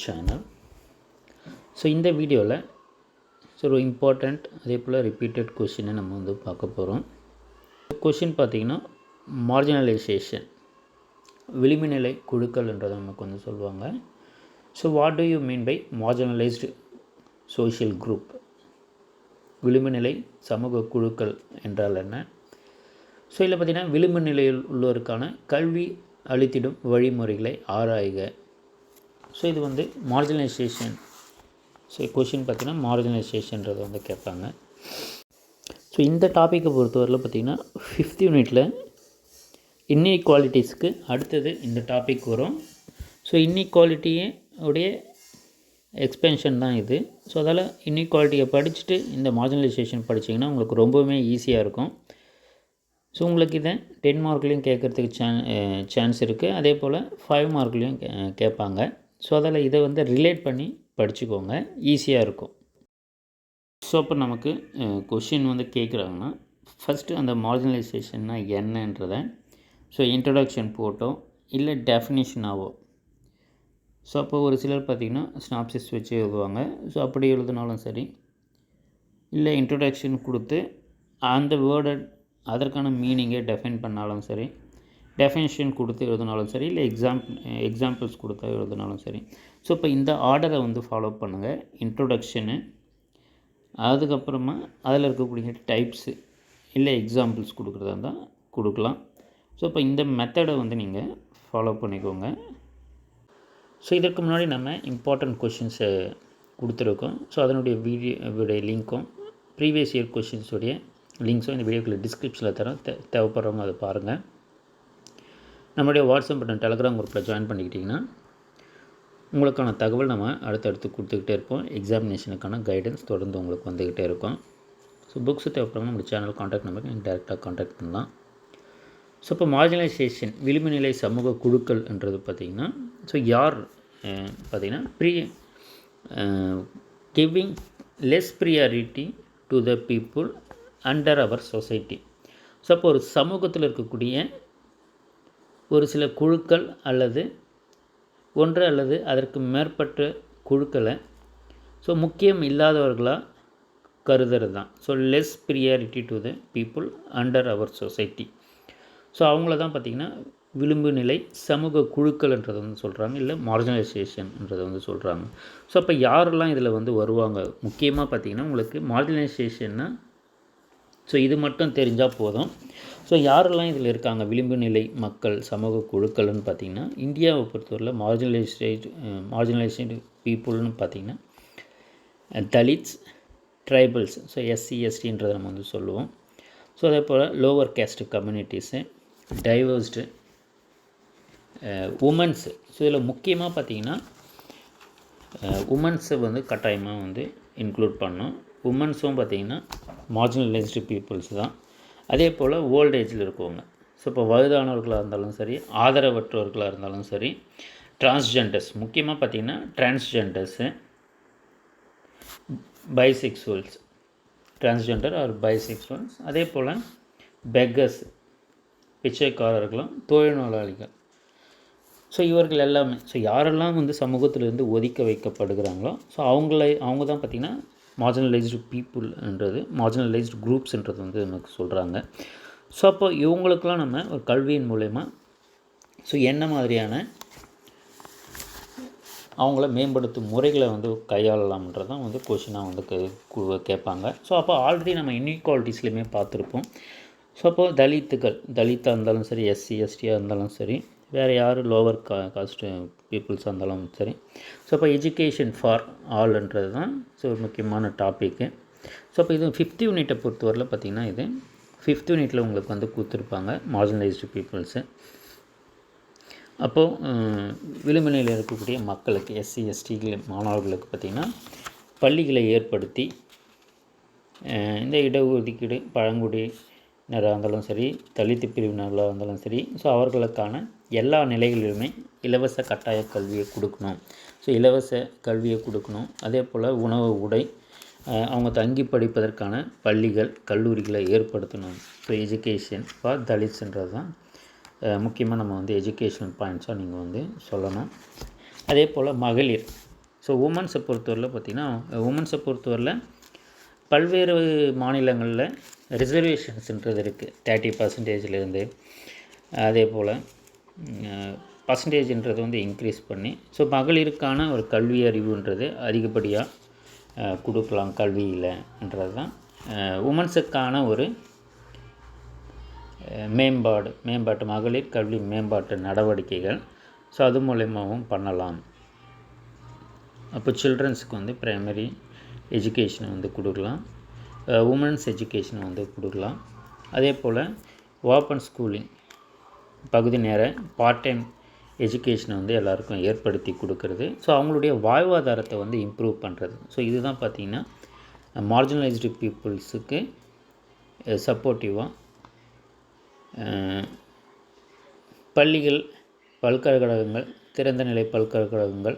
Channel. So இந்த வீடியோவில் ஒரு இம்பார்ட்டண்ட் அதே போல் ரிப்பீட்டட் கொஷினை நம்ம வந்து பார்க்க போகிறோம். கொஷின் பார்த்திங்கன்னா மார்ஜினலைசேஷன், விளிம்புநிலை குழுக்கள்ன்றதை நமக்கு வந்து சொல்லுவாங்க. So what do you mean by marginalised social group? விளிம்புநிலை சமூக குழுக்கள் என்றால் என்ன? ஸோ இதில் பார்த்திங்கன்னா விளிம்பு நிலையில் உள்ளோருக்கான கல்வி அளித்திடும் வழிமுறைகளை ஆராய்க. ஸோ இது வந்து மார்ஜினலைசேஷன். ஸோ கொஷின் பார்த்திங்கன்னா மார்ஜினலைசேஷன்றதை வந்து கேட்பாங்க. ஸோ இந்த டாப்பிக்கை பொறுத்தவரையில் பார்த்திங்கன்னா 5th யூனிட்டில் இன்இக்வாலிட்டிஸ்க்கு அடுத்தது இந்த டாபிக் வரும். ஸோ இன்இக்வாலிட்டியே உடைய எக்ஸ்பென்ஷன் தான் இது. ஸோ அதால் இன்இக்வாலிட்டியை படிச்சுட்டு இந்த மார்ஜினலைசேஷன் படிச்சிங்கன்னா உங்களுக்கு ரொம்பவுமே ஈஸியாக இருக்கும். ஸோ உங்களுக்கு இதை 10 மார்க்லேயும் கேட்குறதுக்கு சான்ஸ் இருக்குது. அதே போல் 5 மார்க்லேயும் கேட்பாங்க. ஸோ அதில் இதை வந்து ரிலேட் பண்ணி படிச்சுக்கோங்க, ஈஸியாக இருக்கும். ஸோ அப்போ நமக்கு கொஷின் வந்து கேட்குறாங்கன்னா ஃபஸ்ட்டு அந்த மார்ஜினலைசேஷன்னா என்னன்றதை ஸோ இன்ட்ரடக்ஷன் போட்டோ இல்லை டெஃபினிஷனாவோ. ஸோ அப்போ ஒரு சிலர் பார்த்திங்கன்னா ஸ்னாப்சிஸ் வச்சு எழுதுவாங்க. ஸோ அப்படி எழுதினாலும் சரி, இல்லை இன்ட்ரடக்ஷன் கொடுத்து அந்த வேர்டை அதற்கான மீனிங்கை டெஃபைன் பண்ணாலும் சரி, டெஃபினிஷன் கொடுத்து எழுதினாலும் சரி, இல்லை எக்ஸாம்பிள்ஸ் கொடுத்தா எழுதினாலும் சரி. ஸோ இப்போ இந்த ஆர்டரை வந்து ஃபாலோ பண்ணுங்கள். இன்ட்ரொடக்ஷனு, அதுக்கப்புறமா அதில் இருக்கக்கூடிய டைப்ஸு இல்லை எக்ஸாம்பிள்ஸ் கொடுக்குறதா இருந்தால் கொடுக்கலாம். ஸோ இப்போ இந்த மெத்தடை வந்து நீங்கள் ஃபாலோ பண்ணிக்கோங்க. ஸோ இதற்கு முன்னாடி நம்ம இம்பார்ட்டண்ட் கொஷின்ஸை கொடுத்துருக்கோம். ஸோ அதனுடைய வீடியோடைய லிங்க்கும் ப்ரீவியஸ் இயர் கொஷின்ஸுடைய லிங்க்ஸும் இந்த வீடியோக்குள்ள டிஸ்கிரிப்ஷனில் தரோம். தேவைப்படுறவங்க அதை பாருங்கள். நம்மளுடைய வாட்ஸ்அப் பட்டன் டெலகிராம் குரூப்பில் ஜாயின் பண்ணிக்கிட்டிங்கன்னா உங்களுக்கான தகவல் நம்ம அடுத்தடுத்து கொடுத்துக்கிட்டே இருப்போம். எக்ஸாமினேஷனுக்கான கைடன்ஸ் தொடர்ந்து உங்களுக்கு வந்துக்கிட்டே இருக்கும். ஸோ புக்ஸு தேவைப்படுறவங்க நம்ம சேனல் காண்டாக்ட் நம்பருக்கு நீங்கள் டேரெக்டாக காண்டாக்ட் பண்ணலாம். ஸோ இப்போ மார்ஜினலைசேஷன் விளிம்புநிலை சமூக குழுக்கள்ன்றது பார்த்திங்கன்னா ஸோ யார் பார்த்திங்கன்னா giving less priority to the people under our society. So அப்போ ஒரு சமூகத்தில் இருக்கக்கூடிய ஒரு சில குழுக்கள் அல்லது ஒன்று அல்லது அதற்கு மேற்பட்ட குழுக்களை ஸோ முக்கியம் இல்லாதவர்களாக கருதுறது தான். So less priority to the people under our society. So அவங்கள தான் பார்த்திங்கன்னா விளிம்பு நிலை சமூக குழுக்கள்ன்றதை வந்து சொல்கிறாங்க, இல்லை மார்ஜினலைசேஷன்ன்றதை வந்து சொல்கிறாங்க. ஸோ அப்போ யாரெல்லாம் இதில் வந்து வருவாங்க? முக்கியமாக பார்த்திங்கன்னா உங்களுக்கு மார்ஜினலைசேஷன்னா ஸோ இது மட்டும் தெரிஞ்சால் போதும். ஸோ யாரெல்லாம் இதில் இருக்காங்க விளிம்பு நிலை மக்கள் சமூக குழுக்கள்னு பார்த்திங்கன்னா இந்தியாவை பொறுத்தவரையில் மார்ஜினலைஸ்டு பீப்புள்னு பார்த்திங்கன்னா தலித்ஸ், ட்ரைபல்ஸ், ஸோ எஸ்சி எஸ்டின்றதை நம்ம வந்து சொல்லுவோம். ஸோ அதே போல் lower caste communities, divorced, womens. So இதில் முக்கியமாக பார்த்திங்கன்னா உமன்ஸை வந்து கட்டாயமாக வந்து இன்க்ளூட் பண்ணோம். உமன்ஸும் பார்த்திங்கன்னா மார்ஜினலைஸ்டு பீப்புள்ஸ் தான். அதே போல் ஓல்ட் ஏஜில் இருக்கவங்க, ஸோ இப்போ வயதானவர்களாக இருந்தாலும் சரி, ஆதரவற்றவர்களாக இருந்தாலும் சரி, டிரான்ஸ்ஜெண்டர்ஸ், முக்கியமாக பார்த்திங்கன்னா டிரான்ஸ்ஜெண்டர்ஸு, பைசெக்சுவல்ஸ், டிரான்ஸ்ஜெண்டர் ஆர் பைசெக்சுவல்ஸ், அதே போல் பெக்கர்ஸ், பிச்சைக்காரர்களும், தொழில்நோயாளிகள். ஸோ இவர்கள் எல்லாமே ஸோ யாரெல்லாம் வந்து சமூகத்திலிருந்து ஒதுக்க வைக்கப்படுகிறாங்களோ ஸோ அவங்க தான் பார்த்திங்கன்னா மார்ஜினலைஸ்டு பீப்புள்ன்றது, மார்ஜினலைஸ்டு குரூப்ஸ்ன்றது வந்து நமக்கு சொல்கிறாங்க. ஸோ அப்போ இவங்களுக்கெல்லாம் நம்ம ஒரு கல்வியின் மூலயமா ஸோ என்ன மாதிரியான அவங்கள மேம்படுத்தும் முறைகளை வந்து கையாளலாம்ன்றது தான் வந்து கொஷினாக வந்து கேட்பாங்க. ஸோ அப்போ ஆல்ரெடி நம்ம இன்இக்வாலிட்டிஸ்லையுமே பார்த்துருப்போம். ஸோ அப்போது தலித்தாக இருந்தாலும் சரி, எஸ்சி எஸ்டியாக இருந்தாலும் சரி, வேறு யார் லோவர் காஸ்ட் பீப்புள்ஸாக இருந்தாலும் சரி. ஸோ அப்போ எஜுகேஷன் ஃபார் ஆல்ன்றது தான் ஸோ ஒரு முக்கியமான டாப்பிக்கு. ஸோ அப்போ இது 5th யூனிட்டை பொறுத்தவரையில் பார்த்திங்கன்னா இது 5th யூனிட்டில் உங்களுக்கு வந்து கொடுத்துருப்பாங்க மார்ஜினலைஸ்டு பீப்புள்ஸு. அப்போது விளிம்பு நிலையில் இருக்கக்கூடிய மக்களுக்கு, எஸ்சி எஸ்டி மாணவர்களுக்கு பார்த்திங்கன்னா பள்ளிகளை ஏற்படுத்தி இந்த இடஒதுக்கீடு பழங்குடியினராக இருந்தாலும் சரி, தலித்து பிரிவினர்களாக இருந்தாலும் சரி, ஸோ அவர்களுக்கான எல்லா நிலைகளிலுமே இலவச கட்டாய கல்வியை கொடுக்கணும். ஸோ இலவச கல்வியை கொடுக்கணும். அதே போல் உணவு, உடை, அவங்க தங்கி படிப்பதற்கான பள்ளிகள், கல்லூரிகளை ஏற்படுத்தணும். ஸோ எஜுகேஷன் ஃபார் தலித்ஸ்ன்றது தான் முக்கியமாக நம்ம வந்து எஜுகேஷனல் பாயிண்ட்ஸாக நீங்கள் வந்து சொல்லணும். அதே போல் மகளிர். ஸோ உமன்ஸை பொறுத்தவரையில் பார்த்திங்கன்னா உமன்ஸை பொறுத்தவரையில் பல்வேறு மாநிலங்களில் ரிசர்வேஷன்ஸுன்றது இருக்குது 30%. அதே போல் பர்சன்டேஜ்ன்றது வந்து இன்க்ரீஸ் பண்ணி ஸோ மகளிருக்கான ஒரு கல்வி அறிவுன்றது அதிகப்படியாக கொடுக்கலாம் கல்வியில்ன்றது தான் உமன்ஸுக்கான ஒரு மேம்பாட்டு மகளிர் கல்வி மேம்பாட்டு நடவடிக்கைகள். ஸோ அது மூலயமாவும் பண்ணலாம். அப்போ சில்ட்ரன்ஸுக்கு வந்து ப்ரைமரி எஜுகேஷனை வந்து கொடுக்கலாம், உமன்ஸ் எஜுகேஷனை வந்து கொடுக்கலாம். அதே போல் ஓப்பன் ஸ்கூலிங் பகுதி நேர பார்ட் டைம் எஜுகேஷனை வந்து எல்லாருக்கும் ஏற்படுத்தி கொடுக்கறது. ஸோ அவங்களுடைய வாழ்வாதாரத்தை வந்து இம்ப்ரூவ் பண்ணுறது. ஸோ இதுதான் பார்த்திங்கன்னா மார்ஜினலைஸ்டு பீப்புள்ஸுக்கு சப்போர்ட்டிவாக பள்ளிகள், பல்கலைக்கழகங்கள், திறந்த நிலை பல்கலைக்கழகங்கள்.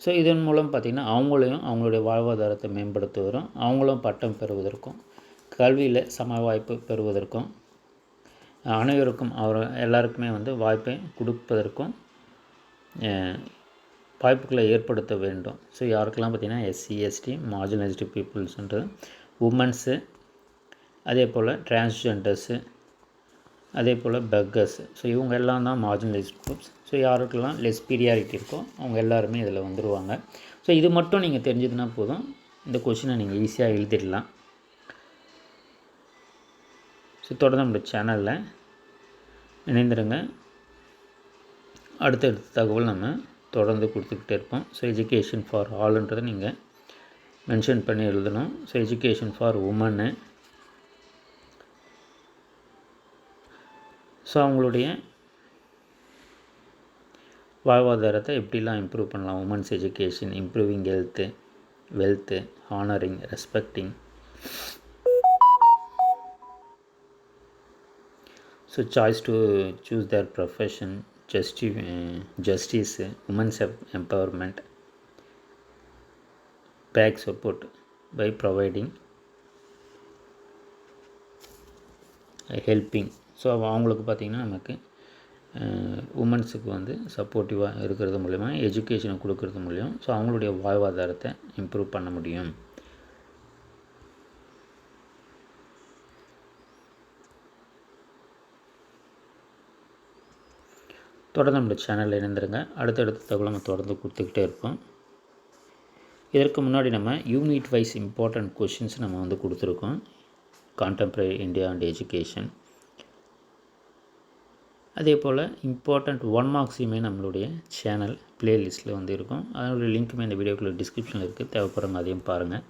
ஸோ இதன் மூலம் பார்த்திங்கன்னா அவங்களுடைய வாழ்வாதாரத்தை மேம்படுத்துவதும், அவங்களும் பட்டம் பெறுவதற்கும், கல்வியில் சம வாய்ப்பு பெறுவதற்கும், அனைவருக்கும் எல்லாருக்குமே வந்து வாய்ப்பை கொடுப்பதற்கும் வாய்ப்புகளை ஏற்படுத்த வேண்டும். ஸோ யாருக்கெல்லாம் பார்த்திங்கன்னா எஸ்சி, எஸ்டி, மார்ஜினலைஸ்டு பீப்புள்ஸ்ன்றது, உமன்ஸு, அதே போல் டிரான்ஸ்ஜெண்டர்ஸு, அதே போல் பெக்கர்ஸு. ஸோ இவங்க எல்லாம் தான் மார்ஜினலைஸ்டு குரூப்ஸ். ஸோ யாருக்கெல்லாம் லெஸ்பீரியாரிட்டி இருக்கோ அவங்க எல்லாருமே இதில் வந்துடுவாங்க. ஸோ இது மட்டும் நீங்கள் தெரிஞ்சதுன்னா போதும், இந்த கொஷினை நீங்கள் ஈஸியாக எழுதிடலாம். ஸோ தொடர்ந்து நம்மளுடைய சேனலில் இணைந்துருங்க. அடுத்தடுத்த தகவல் நம்ம தொடர்ந்து கொடுத்துக்கிட்டே இருப்போம். ஸோ எஜுகேஷன் ஃபார் ஆல்ன்றதை நீங்கள் மென்ஷன் பண்ணி எழுதணும். ஸோ எஜுகேஷன் ஃபார் உமன்னு. ஸோ அவங்களுடைய வாழ்வாதாரத்தை எப்படிலாம் இம்ப்ரூவ் பண்ணலாம், women's education, improving health, wealth, honouring, respecting. So choice to choose their profession, justice, women's empowerment, back support by providing helping. So அவங்களுக்கு பார்த்திங்கன்னா நமக்கு உமன்ஸுக்கு வந்து சப்போர்ட்டிவாக இருக்கிறது மூலிமா, எஜுகேஷனை கொடுக்கறது மூலியம் ஸோ அவங்களுடைய வாழ்வாதாரத்தை இம்ப்ரூவ் பண்ண முடியும். தொடர்ந்து நம்மளுடைய சேனலில் இணைந்துருங்க. அடுத்தடுத்த தகவல் நம்ம தொடர்ந்து கொடுத்துக்கிட்டே இருப்போம். இதற்கு முன்னாடி நம்ம யூனிட் வைஸ் இம்பார்ட்டண்ட் கொஷின்ஸ் நம்ம வந்து கொடுத்துருக்கோம். Contemporary India and education. அதே போல் இம்பார்ட்டண்ட் 1 மார்க்ஸுமே நம்மளுடைய சேனல் ப்ளேலிஸ்ட்டில் வந்து இருக்கும். அதனுடைய லிங்க்குமே இந்த வீடியோக்குள்ள டிஸ்கிரிப்ஷனில் இருக்குது. தேவைப்படுறவங்க அதையும் பாருங்கள்.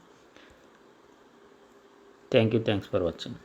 தேங்க்யூ. தேங்க்ஸ் ஃபார் வாட்சிங்.